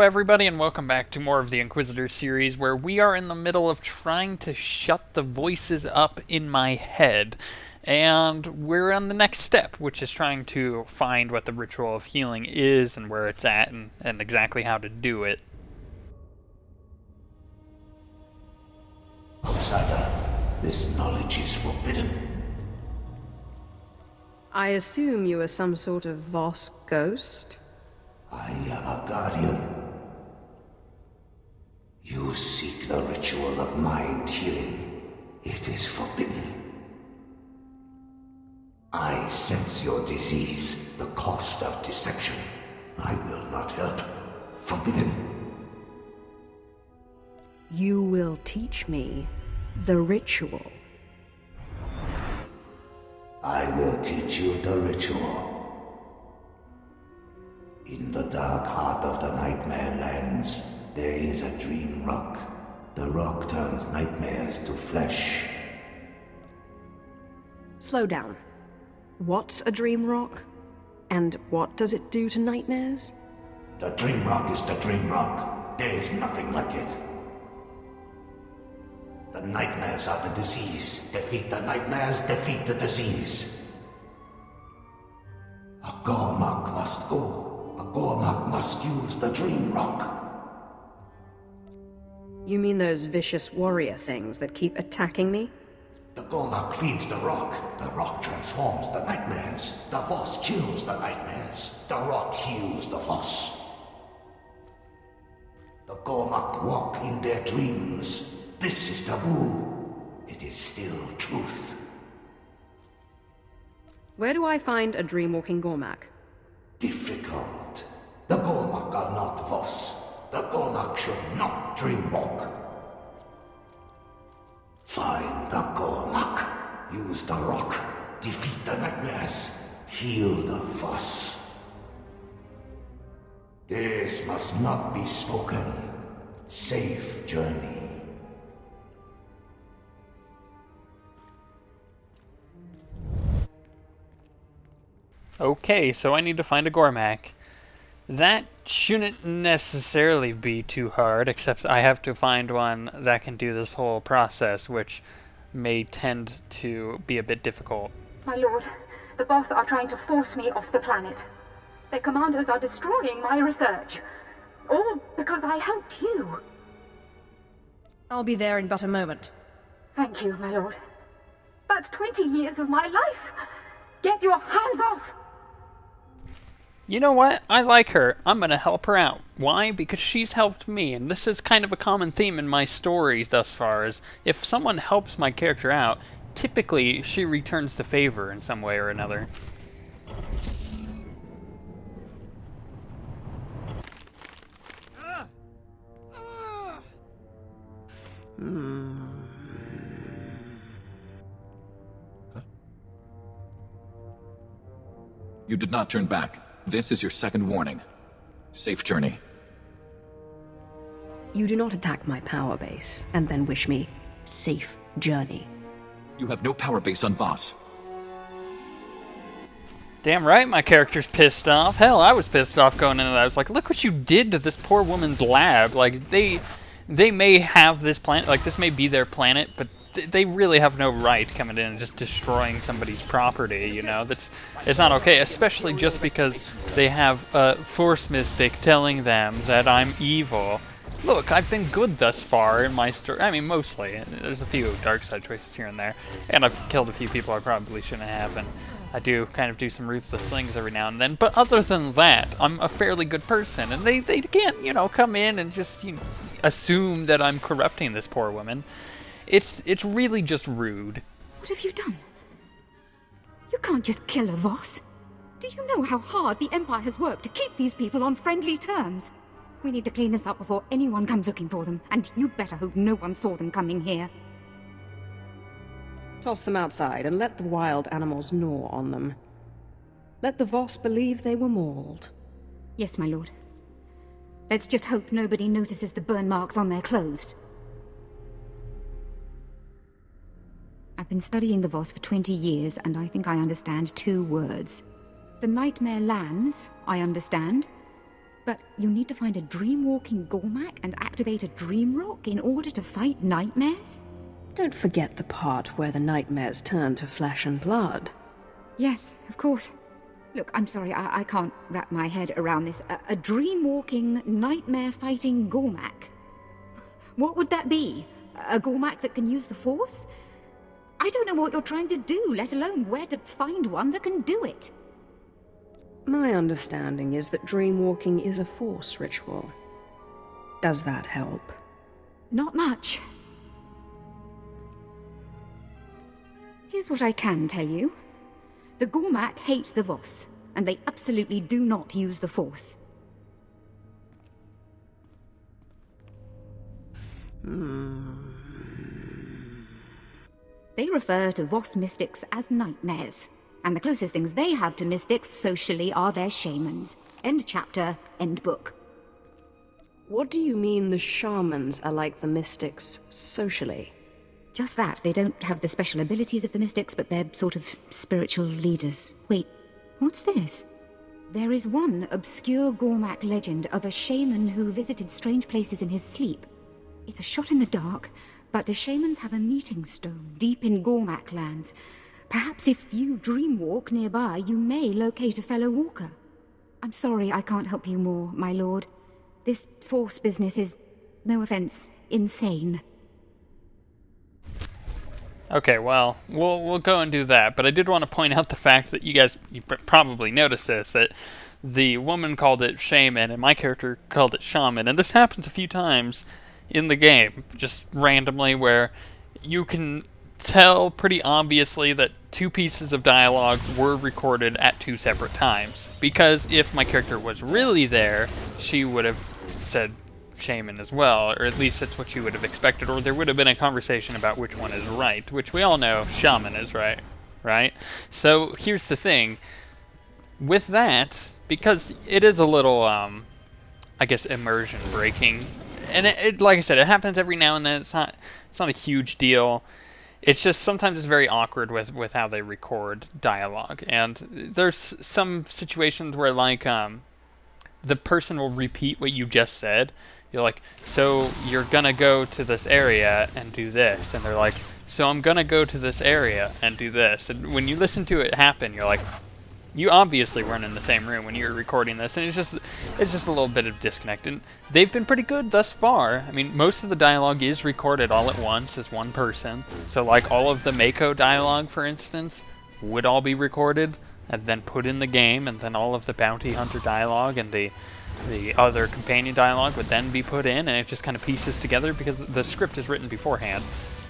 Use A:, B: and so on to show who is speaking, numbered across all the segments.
A: everybody, and welcome back to more of the Inquisitor series, where we are in the middle of trying to shut the voices up in my head. And we're on the next step, which is trying to find what the ritual of healing is, and where it's at, and exactly how to do it.
B: Outsider, this knowledge is forbidden.
C: I assume you are some sort of Voss ghost?
B: I am a guardian. You seek the ritual of mind healing. It is forbidden. I sense your disease, the cost of deception. I will not help. Forbidden.
C: You will teach me the ritual.
B: I will teach you the ritual. In the dark heart of the Nightmare Lands, there is a dream rock. The rock turns nightmares to flesh.
C: Slow down. What's a dream rock? And what does it do to nightmares?
B: The dream rock is the dream rock. There is nothing like it. The nightmares are the disease. Defeat the nightmares, defeat the disease. A Gormak must go. A Gormak must use the dream rock.
C: You mean those vicious warrior things that keep attacking me?
B: The Gormak feeds the rock. The rock transforms the nightmares. The Voss kills the nightmares. The rock heals the Voss. The Gormak walk in their dreams. This is taboo. It is still truth.
C: Where do I find a dream-walking Gormak?
B: Difficult. The Gormak are not Voss. The Gormak should not dreamwalk. Find the Gormak. Use the rock. Defeat the nightmares. Heal the Voss. This must not be spoken. Safe journey.
A: Okay, so I need to find a Gormak. That shouldn't necessarily be too hard, except I have to find one that can do this whole process, which may tend to be a bit difficult.
D: My lord, the Voss are trying to force me off the planet. Their commanders are destroying my research. All because I helped you.
C: I'll be there in but a moment.
D: Thank you, my lord. That's 20 years of my life. Get your hands off!
A: You know what? I like her. I'm gonna help her out. Why? Because she's helped me, and this is kind of a common theme in my stories thus far, is if someone helps my character out, typically she returns the favor in some way or another.
E: You did not turn back. This is your second warning. Safe journey.
C: You do not attack my power base and then wish me safe journey.
E: You have no power base on Voss.
A: Damn right my character's pissed off. Hell, I was pissed off going into that. I was like, look what you did to this poor woman's lab. Like, they may have this planet, like, this may be their planet, but they really have no right coming in and just destroying somebody's property, you know? It's not okay, especially just because they have a Force Mystic telling them that I'm evil. Look, I've been good thus far in my story. I mean, mostly. There's a few dark side choices here and there. And I've killed a few people I probably shouldn't have, and I do kind of do some ruthless things every now and then. But other than that, I'm a fairly good person, and they can't, you know, come in and just, you know, assume that I'm corrupting this poor woman. It's really just rude.
D: What have you done? You can't just kill a Voss. Do you know how hard the Empire has worked to keep these people on friendly terms? We need to clean this up before anyone comes looking for them, and you better hope no one saw them coming here.
C: Toss them outside and let the wild animals gnaw on them. Let the Voss believe they were mauled.
D: Yes, my lord. Let's just hope nobody notices the burn marks on their clothes. I've been studying the Voss for 20 years, and I think I understand 2 words. The Nightmare Lands, I understand. But you need to find a dream-walking Gormak and activate a dream rock in order to fight nightmares?
C: Don't forget the part where the nightmares turn to flesh and blood.
D: Yes, of course. Look, I'm sorry, I can't wrap my head around this. A dream-walking, nightmare-fighting Gormak. What would that be? A Gormak that can use the Force? I don't know what you're trying to do, let alone where to find one that can do it.
C: My understanding is that dreamwalking is a Force ritual. Does that help?
D: Not much. Here's what I can tell you. The Gormak hate the Voss, and they absolutely do not use the Force. They refer to Voss mystics as nightmares, and the closest things they have to mystics socially are their shamans. End chapter, end book.
C: What do you mean the shamans are like the mystics socially?
D: Just that. They don't have the special abilities of the mystics, but they're sort of spiritual leaders. Wait, what's this? There is one obscure Gormak legend of a shaman who visited strange places in his sleep. It's a shot in the dark, but the shamans have a meeting stone deep in Gormak lands. Perhaps if you dreamwalk nearby, you may locate a fellow walker. I'm sorry I can't help you more, my lord. This Force business is, no offense, insane.
A: Okay, well, we'll go and do that, but I did want to point out the fact that you probably noticed this, that the woman called it shaman and my character called it shaman, and this happens a few times in the game, just randomly, where you can tell pretty obviously that two pieces of dialogue were recorded at two separate times, because if my character was really there, she would have said shaman as well, or at least that's what you would have expected, or there would have been a conversation about which one is right, which we all know shaman is right? So here's the thing, with that, because it is a little, I guess, immersion breaking, and it like I said, it happens every now and then, it's not a huge deal, it's just sometimes it's very awkward with how they record dialogue, and there's some situations where, like, the person will repeat what you just said. You're like, so you're gonna go to this area and do this, and they're like, so I'm gonna go to this area and do this, and when you listen to it happen, you're like, you obviously weren't in the same room when you were recording this, and it's just a little bit of disconnect, and they've been pretty good thus far. I mean, most of the dialogue is recorded all at once as one person, so like all of the Mako dialogue, for instance, would all be recorded and then put in the game, and then all of the bounty hunter dialogue and the other companion dialogue would then be put in, and it just kind of pieces together because the script is written beforehand.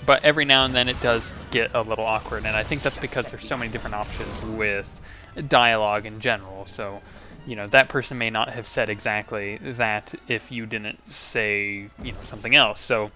A: But every now and then it does get a little awkward, and I think that's because there's so many different options with dialogue in general. So, you know, that person may not have said exactly that if you didn't say, you know, something else. So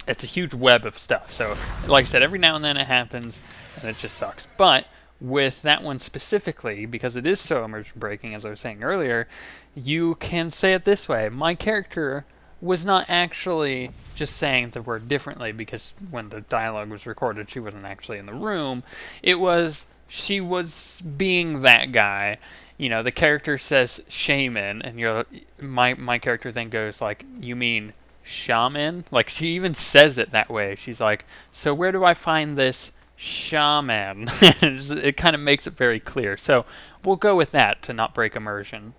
A: it's a huge web of stuff. So, like I said, every now and then it happens, and it just sucks. But with that one specifically, because it is so immersion breaking, as I was saying earlier, you can say it this way. My character was not actually just saying the word differently, because when the dialogue was recorded, she wasn't actually in the room. It was, she was being that guy. You know, the character says shaman, and my character then goes like, you mean shaman? Like, she even says it that way. She's like, so where do I find this shaman? It kind of makes it very clear. So we'll go with that to not break immersion.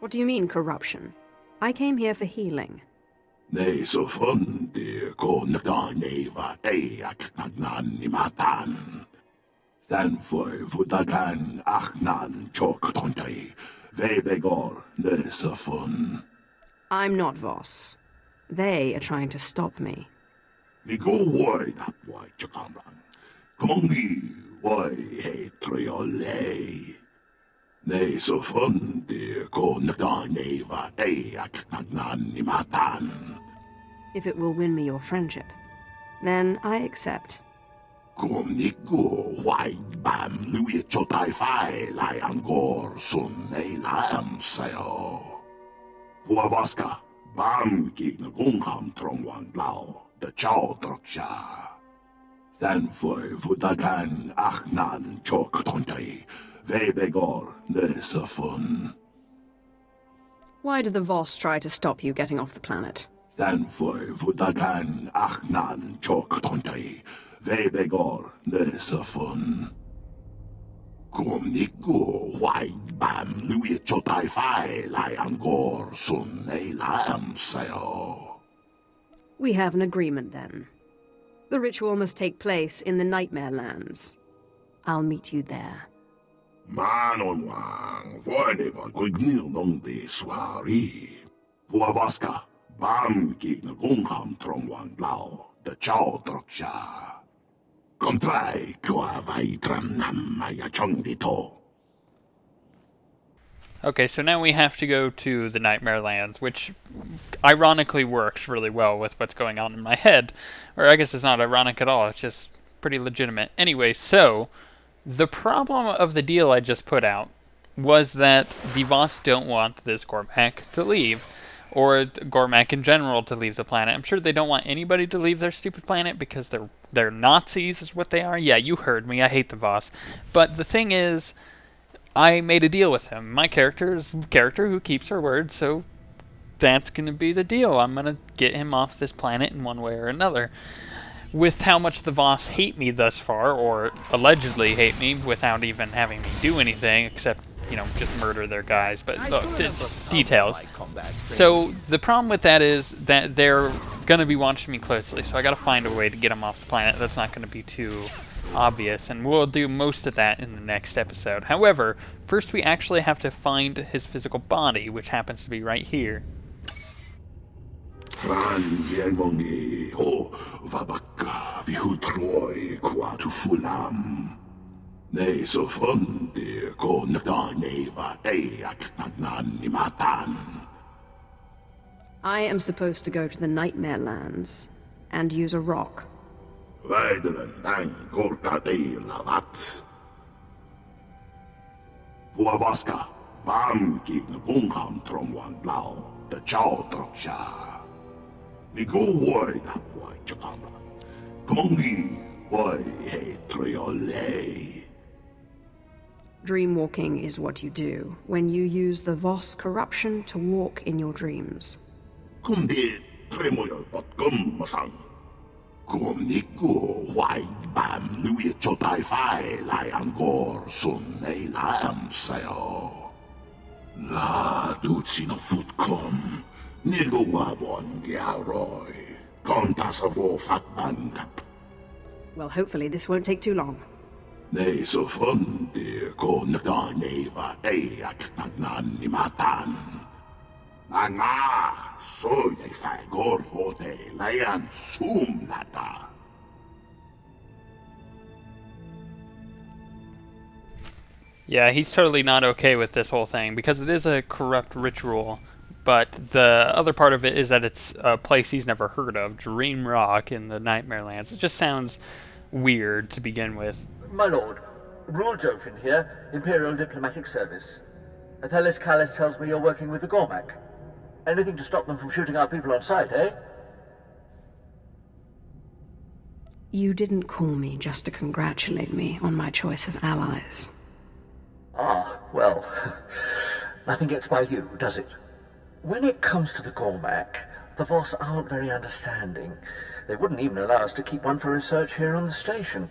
C: What do you mean, corruption? I came here for healing. I'm not Voss. They are trying to stop me. If it will win me your friendship, then I accept.
B: the Chaldroksha. Thanfoy Vutagan Achnan Choktontai, Vebegor Nesafun.
C: Why did the Voss try to stop you getting off the planet?
B: Thanfoy Vutagan Achnan Choktontai, Vebegor Nesafun. Kumniku Waibam Louis Chotai Fai Liangor Sun Elam Sayo.
C: We have an agreement then. The ritual must take place in the Nightmare Lands. I'll meet you there.
B: Manon Wang, Voineba Guignil Nong de Swari. Vuavaska, Bam Gig Ngungham Trong Wang Lao, the Chow Droksha. Contrai Kua Vaitram Nam Maya Chong Dito.
A: Okay, so now we have to go to the Nightmare Lands, which ironically works really well with what's going on in my head. Or I guess it's not ironic at all, it's just pretty legitimate. Anyway, so the problem of the deal I just put out was that the Voss don't want this Gormak to leave, or Gormak in general to leave the planet. I'm sure they don't want anybody to leave their stupid planet because they're Nazis is what they are. Yeah, you heard me, I hate the Voss. But the thing is, I made a deal with him. My character is a character who keeps her word, so that's going to be the deal. I'm going to get him off this planet in one way or another. With how much the Voss hate me thus far, or allegedly hate me without even having me do anything, except, you know, just murder their guys, but look, it's details. So the problem with that is that they're going to be watching me closely, so I got to find a way to get them off the planet that's not going to be too obvious, and we'll do most of that in the next episode. However, first we actually have to find his physical body, which happens to be right here.
B: Fran Yemongi, ho, Vabaka, Vihutroi, Quatu Fulam. Ne so fundi, ko nata neva, eak nan nimatan.
C: I am supposed to go to the Nightmare Lands and use a rock.
B: Vaidelen nang Gorkati lavat. Vuavaska, Bam Gig Ngungham Trong Wang Lao, the Chow Droksha. Nigo Wai Tapwai Japan. Kumongi Wai He Triole.
C: Dreamwalking is what you do when you use the Voss corruption to walk in your dreams.
B: Kumdi Tremoyo Potkum Masang. Kumniku Wai Bam Louis Chotai Fai Liangor Sun Elam Sayo. La Dutsino Futkum. Nigo Wabon Giaroy. Contasavo Fatban Kap.
C: Well, hopefully this won't take too long.
B: Ne so fundi ko nata neva eak nan nimatan. Anga so ye fai gor vote layan sum nata.
A: Yeah, he's totally not okay with this whole thing, because it is a corrupt ritual, but the other part of it is that it's a place he's never heard of, Dream Rock in the Nightmare Lands. It just sounds weird to begin with.
F: My lord, Rule Jofin here, Imperial Diplomatic Service. Athelis Callis tells me you're working with the Gormak. Anything to stop them from shooting our people on sight, eh?
C: You didn't call me just to congratulate me on my choice of allies.
F: Ah, well, nothing gets by you, does it? When it comes to the Gormak, the Voss aren't very understanding. They wouldn't even allow us to keep one for research here on the station.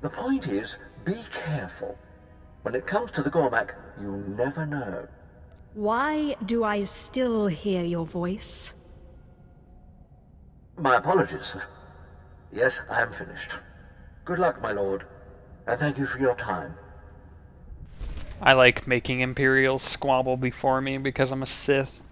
F: The point is, be careful. When it comes to the Gormak, you never know.
G: Why do I still hear your voice?
F: My apologies. Yes, I am finished. Good luck, my lord, and thank you for your time.
A: I like making Imperials squabble before me because I'm a Sith.